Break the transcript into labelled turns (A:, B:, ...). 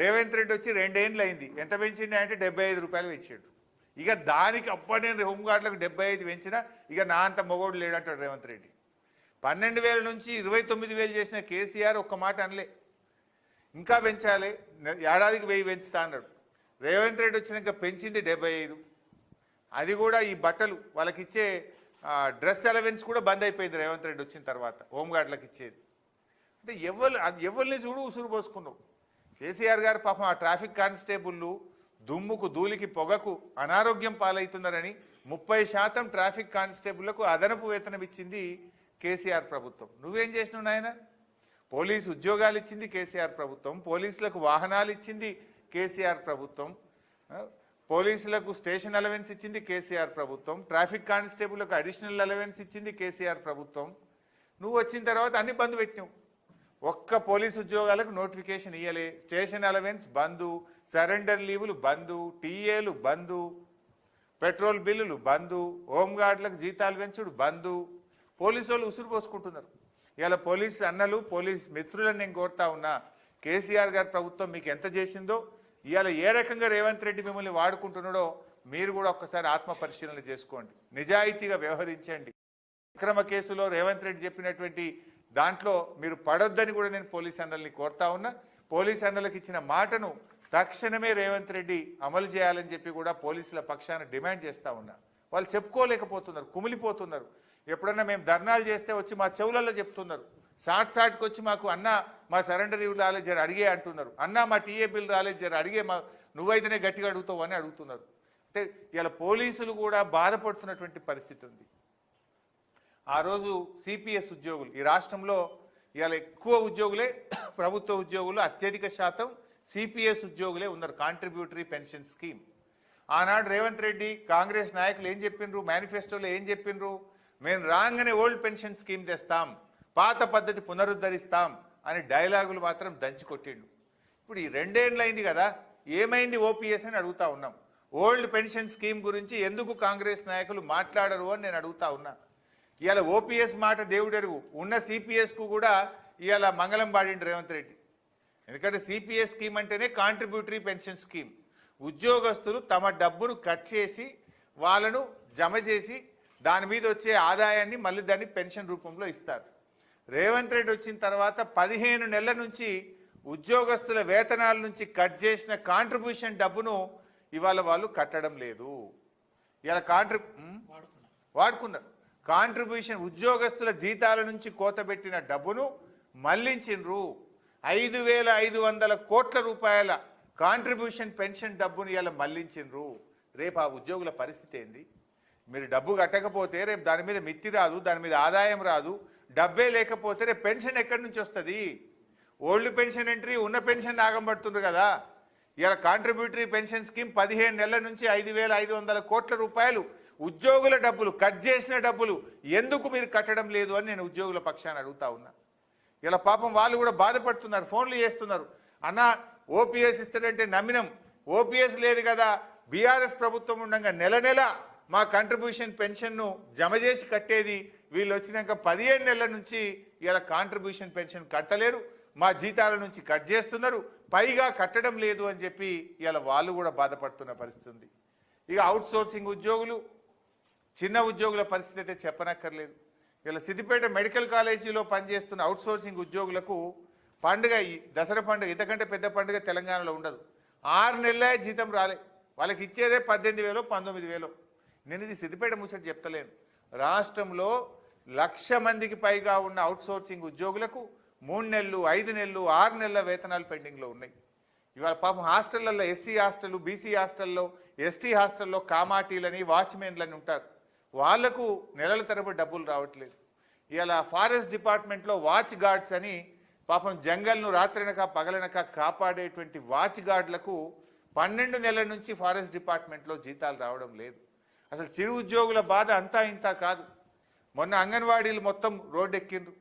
A: రేవంత్ రెడ్డి వచ్చి 2 ఏళ్ళు అయింది. ఎంత పెంచిండి అంటే 75 రూపాయలు పెంచాడు. ఇక దానికి అప్పటి నేను హోంగార్డులకు 75 పెంచినా ఇక నా అంత మొగోడు లేడంటాడు రేవంత్ రెడ్డి. 12,000 నుంచి 29,000 చేసిన కేసీఆర్ ఒక్క మాట అనలే. ఇంకా పెంచాలి, ఏడాదికి 1000 పెంచుతా అన్నాడు. రేవంత్ రెడ్డి వచ్చినాక పెంచింది 75. అది కూడా ఈ బట్టలు వాళ్ళకి ఇచ్చే డ్రెస్ అలవెన్స్ కూడా బంద్ అయిపోయింది రేవంత్ రెడ్డి వచ్చిన తర్వాత, హోంగార్డులకు ఇచ్చేది. అంటే ఎవరిని చూడు ఉసురు పోసుకున్నావు. కేసీఆర్ గారు పాపం ఆ ట్రాఫిక్ కానిస్టేబుళ్ళు దుమ్ముకు ధూళికి పొగకు అనారోగ్యం పాలవుతున్నారని 30% ట్రాఫిక్ కానిస్టేబుళ్లకు అదనపు వేతనం ఇచ్చింది కేసీఆర్ ప్రభుత్వం. నువ్వేం చేసినావు నాయన? పోలీసు ఉద్యోగాలు ఇచ్చింది కేసీఆర్ ప్రభుత్వం, పోలీసులకు వాహనాలు ఇచ్చింది కేసీఆర్ ప్రభుత్వం, పోలీసులకు స్టేషన్ అలవెన్స్ ఇచ్చింది కేసీఆర్ ప్రభుత్వం, ట్రాఫిక్ కానిస్టేబుల్లకు అడిషనల్ అలవెన్స్ ఇచ్చింది కేసీఆర్ ప్రభుత్వం. నువ్వు వచ్చిన తర్వాత అన్ని బంద్ పెట్టినావు. ఒక్క పోలీసు ఉద్యోగాలకు నోటిఫికేషన్ ఇయ్యలే, స్టేషన్ అలవెన్స్ బందు, సరెండర్ లీవులు బందు, టీఏలు బందు, పెట్రోల్ బిల్లులు బందు, హోంగార్డులకు జీతాలు పెంచుడు బందు. పోలీసు వాళ్ళు ఉసురు పోసుకుంటున్నారు. ఇలా పోలీసు అన్నలు పోలీస్ మిత్రులను నేను కోరుతా ఉన్నా, కేసీఆర్ గారి ప్రభుత్వం మీకు ఎంత చేసిందో, ఇవాళ ఏ రకంగా రేవంత్ రెడ్డి మిమ్మల్ని వాడుకుంటున్నాడో మీరు కూడా ఒక్కసారి ఆత్మ పరిశీలన చేసుకోండి. నిజాయితీగా వ్యవహరించండి. అక్రమ కేసులో రేవంత్ రెడ్డి చెప్పినటువంటి దాంట్లో మీరు పడొద్దని కూడా నేను పోలీస్ అన్నల్ని కోరుతా ఉన్నా. పోలీస్ అన్నలకు ఇచ్చిన మాటను తక్షణమే రేవంత్ రెడ్డి అమలు చేయాలని చెప్పి కూడా పోలీసుల పక్షాన డిమాండ్ చేస్తూ ఉన్నా. వాళ్ళు చెప్పుకోలేకపోతున్నారు, కుమిలిపోతున్నారు. ఎప్పుడన్నా మేము ధర్నాలు చేస్తే వచ్చి మా చెవులలో చెప్తున్నారు. సాట్కి వచ్చి మాకు అన్న మా సరెండర్ లీవ్ రాలేదు జర అడిగే అంటున్నారు. అన్న మా టీఏ బిల్ రాలేదు జర అడిగే, మా నువ్వైతేనే గట్టిగా అడుగుతావు అని అడుగుతున్నారు. అంటే ఇలా పోలీసులు కూడా బాధపడుతున్నటువంటి పరిస్థితి ఉంది. ఆ రోజు సిపిఎస్ ఉద్యోగులు ఈ రాష్ట్రంలో ఇవాళ ఎక్కువ ఉద్యోగులే ప్రభుత్వ ఉద్యోగులు, అత్యధిక శాతం సిపిఎస్ ఉద్యోగులే ఉన్నారు. Contributory pension scheme. ఆనాడు రేవంత్ రెడ్డి కాంగ్రెస్ నాయకులు ఏం చెప్పిండ్రు, మేనిఫెస్టోలో ఏం చెప్పిండ్రు? మేము రాగానే ఓల్డ్ పెన్షన్ స్కీమ్ తెస్తాం, పాత పద్ధతి పునరుద్ధరిస్తాం అని డైలాగులు మాత్రం దంచి కొట్టిండు. ఇప్పుడు ఈ 2 ఏళ్ళు అయింది కదా, ఏమైంది ఓపీఎస్ అని అడుగుతా ఉన్నాం. ఓల్డ్ పెన్షన్ స్కీమ్ గురించి ఎందుకు కాంగ్రెస్ నాయకులు మాట్లాడరు అని నేను అడుగుతా ఉన్నా. ఇవాళ ఓపీఎస్ మాట దేవుడెరుగు, ఉన్న సిపిఎస్కు కూడా ఇవాళ మంగళం పాడిండు రేవంత్ రెడ్డి. ఎందుకంటే సిపిఎస్ స్కీమ్ అంటేనే కాంట్రిబ్యూటరీ పెన్షన్ స్కీమ్. ఉద్యోగస్తులు తమ డబ్బును కట్ చేసి వాళ్ళను జమ చేసి దాని మీద వచ్చే ఆదాయాన్ని మళ్ళీ దాన్ని పెన్షన్ రూపంలో ఇస్తారు. రేవంత్ రెడ్డి వచ్చిన తర్వాత 15 నెలల నుంచి ఉద్యోగస్తుల వేతనాల నుంచి కట్ చేసిన కాంట్రిబ్యూషన్ డబ్బును ఇవాళ వాళ్ళు కట్టడం లేదు. ఇవాళ వాడుకున్నారు. కాంట్రిబ్యూషన్ ఉద్యోగస్తుల జీతాల నుంచి కోతబెట్టిన డబ్బును మళ్లించిండ్రు. 5,500 కోట్ల రూపాయల కాంట్రిబ్యూషన్ పెన్షన్ డబ్బును ఇలా మళ్లించిండ్రు. రేపు ఆ ఉద్యోగుల పరిస్థితి ఏంది? మీరు డబ్బు కట్టకపోతే రేపు దాని మీద మిత్తి రాదు, దాని మీద ఆదాయం రాదు. డబ్బే లేకపోతే రేపు పెన్షన్ ఎక్కడి నుంచి వస్తుంది? ఓల్డ్ పెన్షన్ ఎంట్రీ ఉన్న పెన్షన్ ఆగంబడుతుంది కదా. ఇలా కాంట్రిబ్యూటరీ పెన్షన్ స్కీమ్ 15 నెలల నుంచి 5,500 కోట్ల రూపాయలు ఉద్యోగుల డబ్బులు, కట్ చేసిన డబ్బులు ఎందుకు మీరు కట్టడం లేదు అని నేను ఉద్యోగుల పక్షాన అడుగుతా ఉన్నా. ఇలా పాపం వాళ్ళు కూడా బాధపడుతున్నారు, ఫోన్లు చేస్తున్నారు. అన్న ఓపీఎస్ ఇస్తాడంటే నమ్మినం, ఓపీఎస్ లేదు కదా, బీఆర్ఎస్ ప్రభుత్వం ఉండగా నెల నెల మా కాంట్రిబ్యూషన్ పెన్షన్ను జమ చేసి కట్టేది, వీళ్ళు వచ్చినాక 15 నెలల నుంచి ఇలా కాంట్రిబ్యూషన్ పెన్షన్ కట్టలేరు, మా జీతాల నుంచి కట్ చేస్తున్నారు, పైగా కట్టడం లేదు అని చెప్పి ఇలా వాళ్ళు కూడా బాధపడుతున్న పరిస్థితి ఉంది. ఇక అవుట్ సోర్సింగ్ ఉద్యోగులు, చిన్న ఉద్యోగుల పరిస్థితి అయితే చెప్పనక్కర్లేదు. ఇలా సిద్దిపేట మెడికల్ కాలేజీలో పనిచేస్తున్న అవుట్ సోర్సింగ్ ఉద్యోగులకు పండుగ, దసరా పండుగ ఇంతకంటే పెద్ద పండుగ తెలంగాణలో ఉండదు. 6 నెలలే జీతం రాలే, వాళ్ళకి ఇచ్చేదే 18,000 19,000. నేను ఇది సిద్దిపేట ముచ్చట చెప్తలేను. రాష్ట్రంలో 1,00,000 మందికి పైగా ఉన్న అవుట్ సోర్సింగ్ ఉద్యోగులకు 3 నెలలు 5 నెలలు 6 నెలల వేతనాలు పెండింగ్లో ఉన్నాయి. ఇవాళ పాపం హాస్టళ్లలో ఎస్సీ హాస్టల్, బీసీ హాస్టల్లో, ఎస్టీ హాస్టల్లో కామాటీలని వాచ్మెన్లని ఉంటారు. వాళ్లకు నెలల తరబడి డబ్బులు రావట్లేదు. ఇవాళ ఫారెస్ట్ డిపార్ట్మెంట్లో వాచ్ గార్డ్స్ అని పాపం జంగల్ను రాత్రనక పగలనక కాపాడేటువంటి వాచ్ గార్డులకు 12 నెలల నుంచి ఫారెస్ట్ డిపార్ట్మెంట్లో జీతాలు రావడం లేదు. అసలు చిరు ఉద్యోగుల బాధ అంతా ఇంత కాదు. మొన్న అంగన్వాడీలు మొత్తం రోడ్డెక్కిండ్రు.